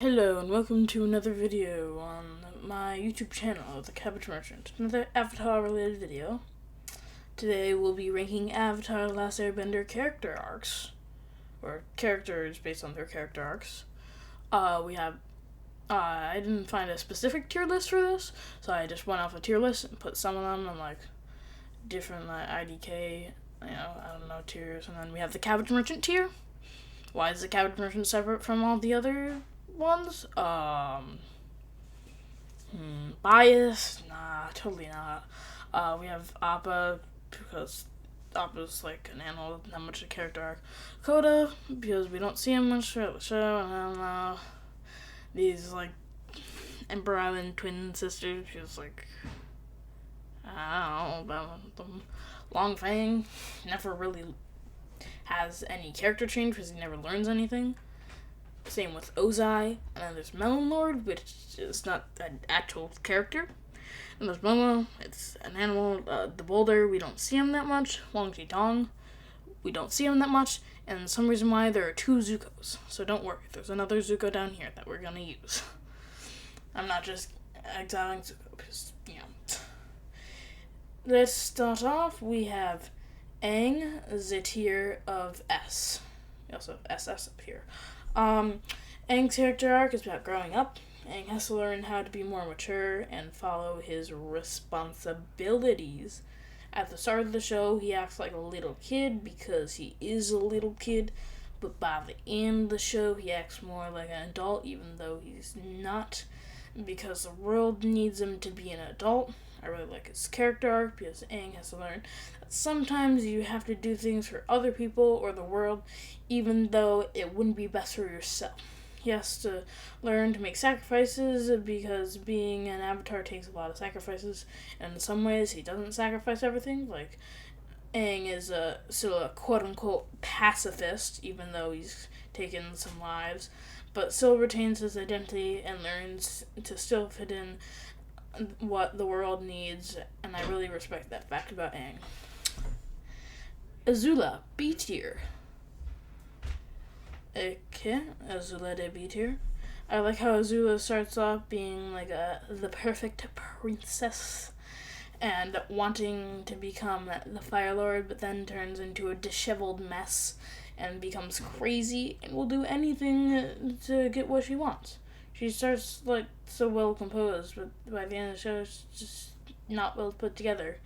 Hello and welcome to another video on my YouTube channel, The Cabbage Merchant. Another Avatar related video. Today we'll be ranking Avatar The Last Airbender character arcs, or characters based on their character arcs. I didn't find a specific tier list for this, so I just went off a tier list and put some of them on like different IDK, tiers. And then we have the Cabbage Merchant tier. Why is the Cabbage Merchant separate from all the other ones? Bias? Nah, totally not. We have Appa, because Appa's like an animal with not much of a character arc. Coda, because we don't see him much throughout the show. And these, like, Emperor Island twin sisters, she's like, I don't know about them. Long Fang never really has any character change because he never learns anything. Same with Ozai. And then there's Melon Lord, which is not an actual character. And there's Momo, it's an animal. The Boulder, we don't see him that much. Long Dong, we don't see him that much. And some reason why there are two Zuko's. So don't worry, there's another Zuko down here that we're gonna use. I'm not just exiling Zuko, because, Let's start off, we have Aang, the tier of S. We also have SS up here. Aang's character arc is about growing up. Aang has to learn how to be more mature and follow his responsibilities. At the start of the show, he acts like a little kid because he is a little kid, but by the end of the show, he acts more like an adult, even though he's not, because the world needs him to be an adult. I really like his character arc because Aang has to learn that sometimes you have to do things for other people or the world, even though it wouldn't be best for yourself. He has to learn to make sacrifices because being an avatar takes a lot of sacrifices, and in some ways he doesn't sacrifice everything. Like, Aang is still a quote-unquote pacifist, even though he's taken some lives, but still retains his identity and learns to still fit in what the world needs, and I really respect that fact about Aang. Azula, B tier. Okay, Azula de B tier. I like how Azula starts off being like the perfect princess and wanting to become the Fire Lord, but then turns into a disheveled mess and becomes crazy and will do anything to get what she wants. She starts like so well composed, but by the end of the show, it's just not well put together.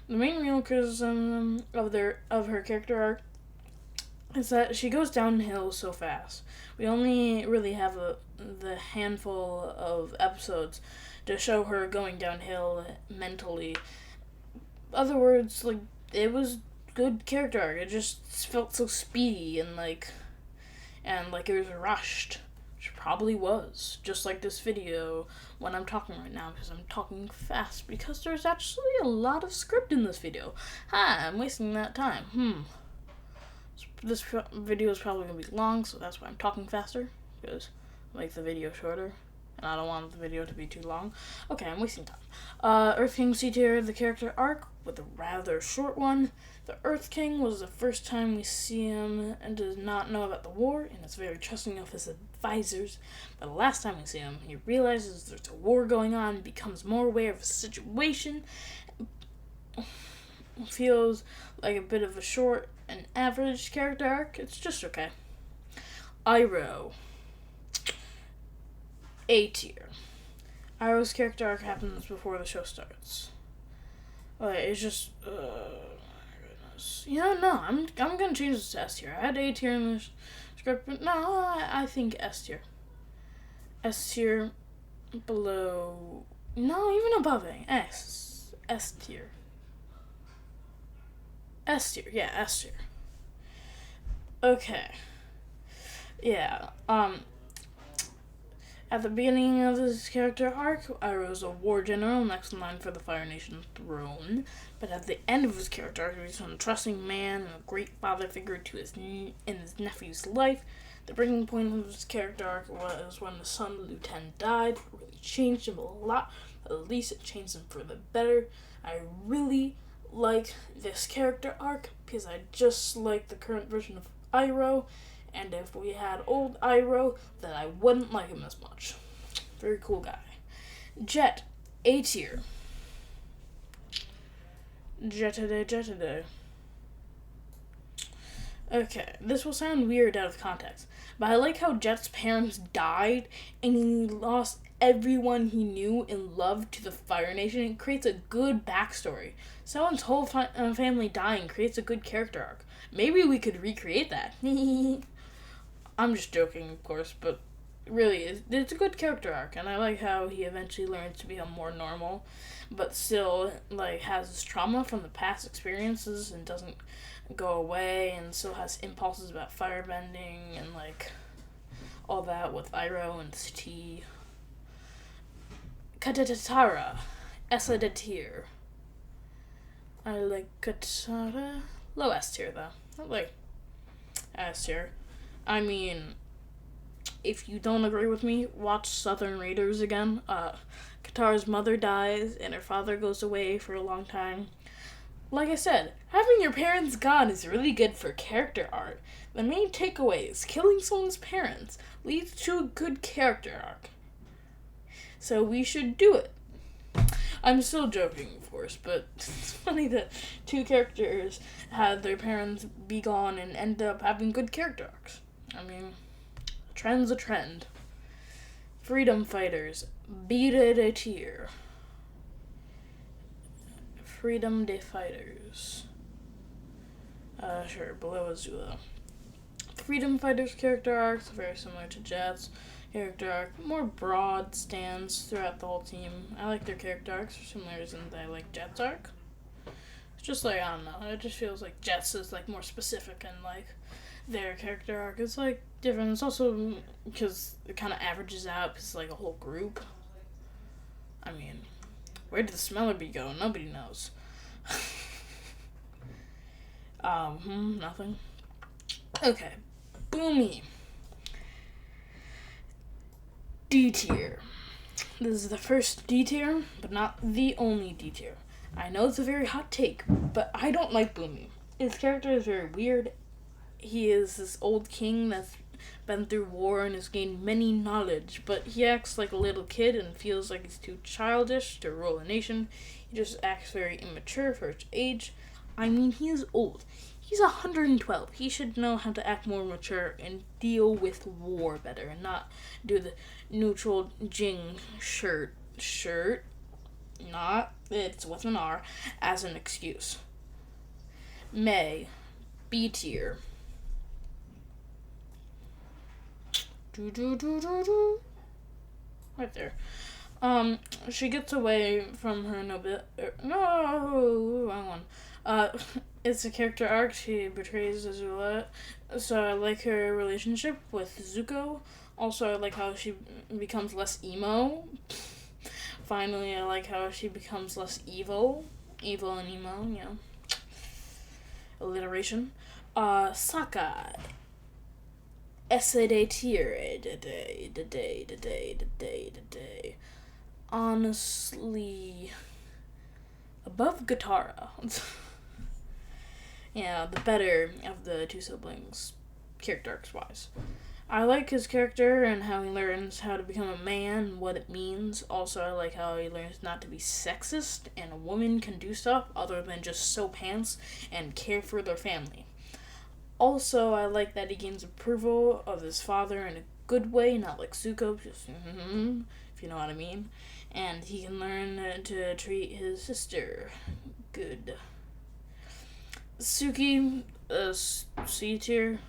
The main real criticism of her character arc is that she goes downhill so fast. We only really have the handful of episodes to show her going downhill mentally. Other words, like, it was good character arc. It just felt so speedy and like it was rushed. Which probably was, just like this video when I'm talking right now, because I'm talking fast, because there's actually a lot of script in this video. I'm wasting that time. This video is probably going to be long, so that's why I'm talking faster, because I make the video shorter, and I don't want the video to be too long. Okay, I'm wasting time. Earth King C tier, the character arc, with a rather short one. The Earth King was the first time we see him and does not know about the war, and is very trusting of his advisors. But the last time we see him, he realizes there's a war going on, becomes more aware of the situation, feels like a bit of a short and average character arc. It's just okay. Iroh, A tier. Iroh's character arc happens before the show starts. It's just, goodness. No, I'm gonna change this to S tier. I had A tier in the script, but no, I think S tier. S tier below, no, even above A. S tier. S tier, yeah, S tier. Okay. Yeah, at the beginning of this character arc, Iroh's a war general next in line for the Fire Nation throne. But at the end of his character arc, he's a trusting man and a great father figure to his nephew's life. The breaking point of his character arc was when the son of Liu Ten died. It really changed him a lot. At least it changed him for the better. I really like this character arc because I just like the current version of Iroh, And if we had old Iroh, then I wouldn't like him as much. Very cool guy. Jet, A tier. Jetaday. Okay, this will sound weird out of context, but I like how Jet's parents died and he lost everyone he knew and loved to the Fire Nation. It creates a good backstory. Someone's whole family dying creates a good character arc. Maybe we could recreate that. I'm just joking, of course, but really, it's a good character arc, and I like how he eventually learns to become more normal, but still, like, has his trauma from the past experiences and doesn't go away, and still has impulses about firebending and, like, all that with Iroh and Tea. Katatara, Essa de tier. I like Katara. Low S tier, though. I like S tier. I mean, if you don't agree with me, watch Southern Raiders again. Katara's mother dies and her father goes away for a long time. Like I said, having your parents gone is really good for character art. The main takeaway is killing someone's parents leads to a good character arc. So we should do it. I'm still joking, of course, but it's funny that two characters had their parents be gone and end up having good character arcs. I mean, a trend's a trend. Freedom Fighters, beat it a tier. Freedom Day Fighters. Sure, below Azula. Freedom Fighters character arcs very similar to Jet's character arc. More broad stands throughout the whole team. I like their character arcs for similar reasons I like Jet's arc. It's just like, I don't know, it just feels like Jet's is like more specific and like their character arc is like different. It's also because it kind of averages out because it's like a whole group. I mean, where did the Smeller Bee go? Nobody knows. Nothing. Okay, Boomy. D tier. This is the first D tier, but not the only D tier. I know it's a very hot take, but I don't like Boomy. His character is very weird. He is this old king that's been through war and has gained many knowledge, but he acts like a little kid and feels like he's too childish to rule a nation. He just acts very immature for his age. I mean, he is old. He's 112. He should know how to act more mature and deal with war better and not do the neutral Jing shirt, not, it's with an R, as an excuse. May, B tier. Right there. She gets away from her wrong one. It's a character arc. She betrays Azula, so I like her relationship with Zuko. Also, I like how she becomes less emo. Finally, I like how she becomes less evil. Evil and emo, you know. Alliteration. Sokka. Essa de tier. Honestly, above Katara. Yeah, the better of the two siblings, character arcs wise. I like his character and how he learns how to become a man and what it means. Also, I like how he learns not to be sexist and a woman can do stuff other than just sew pants and care for their family. Also, I like that he gains approval of his father in a good way, not like Zuko, just if you know what I mean. And he can learn to treat his sister good. Suki, C tier.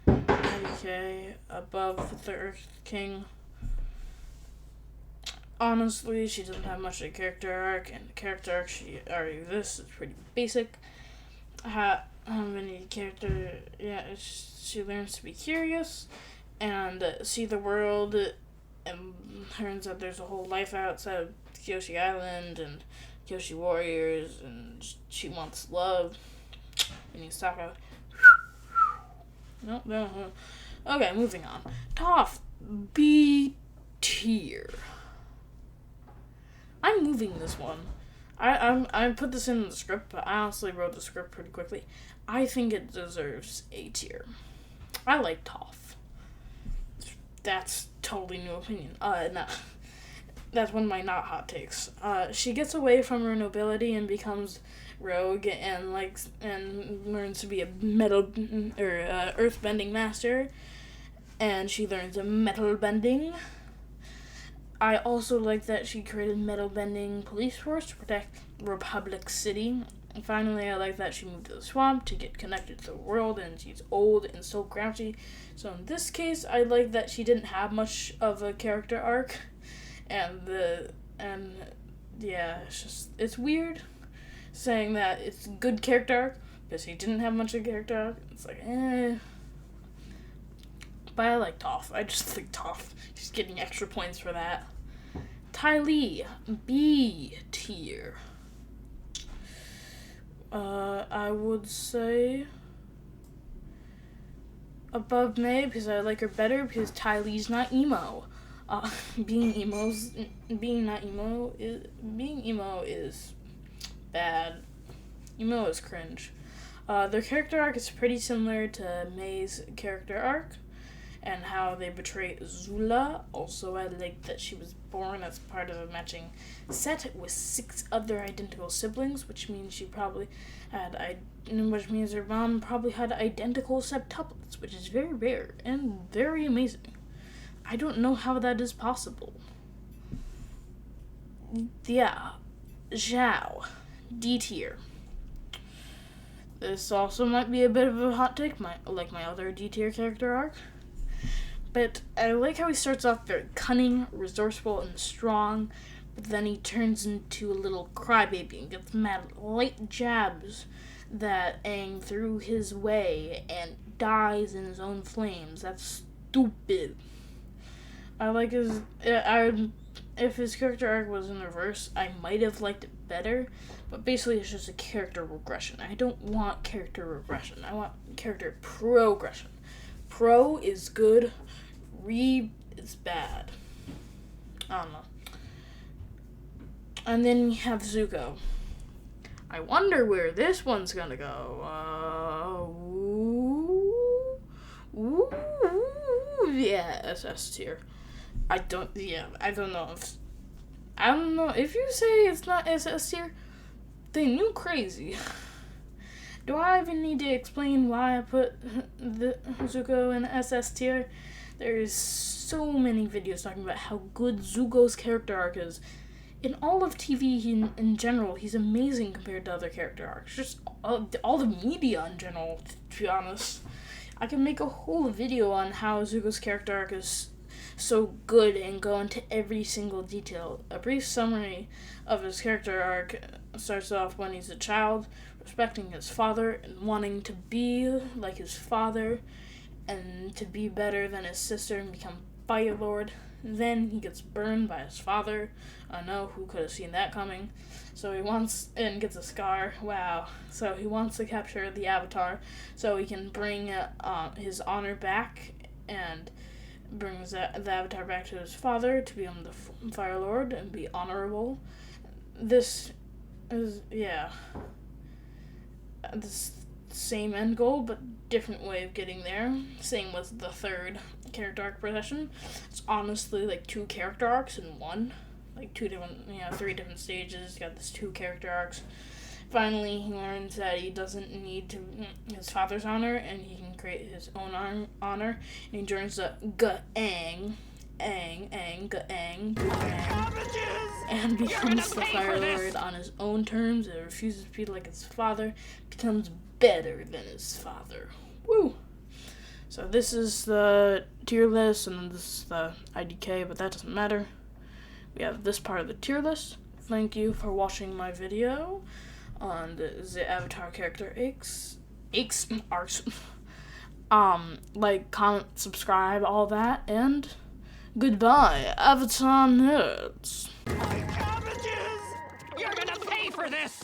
Okay, above the Earth King. Honestly, she doesn't have much of a character arc, and the character arc she already exists is pretty basic. How many character? Yeah, she learns to be curious and see the world, and turns out there's a whole life outside of Kyoshi Island and Kyoshi Warriors, and she wants love. And Sokka. Nope, no. Okay, moving on. Toph, B tier. I'm moving this one. I put this in the script, but I honestly wrote the script pretty quickly. I think it deserves A tier. I like Toph. That's totally new opinion. No. That's one of my not hot takes. She gets away from her nobility and becomes rogue and learns to be a earth bending master, and she learns a metal bending. I also like that she created metal bending police force to protect Republic City. And finally, I like that she moved to the swamp to get connected to the world, and she's old and so grouchy. So in this case, I like that she didn't have much of a character arc, it's weird saying that it's a good character arc because he didn't have much of a character arc. It's like, But I like Toph. I just think Toph, she's getting extra points for that. Ty Lee, B tier. I would say above May because I like her better because Ty Lee's not emo. Being emo is bad. Emo is cringe. Their character arc is pretty similar to May's character arc and how they portray Zula. Also, I like that she was born as part of a matching set with 6 other identical siblings, which means her mom probably had identical septuplets, which is very rare and very amazing. I don't know how that is possible. Yeah. Zhao. D tier. This also might be a bit of a hot take, like my other D tier character arc. But I like how he starts off very cunning, resourceful, and strong, but then he turns into a little crybaby and gets mad at light jabs that Aang threw his way and dies in his own flames. That's stupid. I like if his character arc was in reverse, I might have liked it better, but basically it's just a character regression. I don't want character regression. I want character progression. Pro is good, re is bad. I don't know. And then we have Zuko. I wonder where this one's gonna go. Yeah, SS tier. I don't know if you say it's not SS tier, then you crazy. Do I even need to explain why I put the Zuko in SS tier? There's so many videos talking about how good Zuko's character arc is. In all of TV in general, he's amazing compared to other character arcs. Just all the media in general, to be honest. I can make a whole video on how Zuko's character arc is so good and go into every single detail. A brief summary of his character arc starts off when he's a child, respecting his father and wanting to be like his father and to be better than his sister and become Fire Lord. Then he gets burned by his father. I know, who could have seen that coming? So he gets a scar. Wow. So he wants to capture the Avatar so he can bring his honor back and brings the Avatar back to his father to become the Fire Lord and be honorable. This is, this same end goal, but different way of getting there. Same with the third character arc progression. It's honestly like 2 character arcs in one. Like 3 different stages. You got this 2 character arcs. Finally, he learns that he doesn't need his father's honor, and he can create his own honor. And he joins the Gaang, and becomes the Fire Lord on his own terms. And refuses to be like his father. Becomes better than his father. Woo! So this is the tier list, and then this is the IDK, but that doesn't matter. We have this part of the tier list. Thank you for watching my video on the Avatar character arcs. Like, comment, subscribe, all that, and goodbye, Avatar nerds. My cabbages! You're gonna pay for this!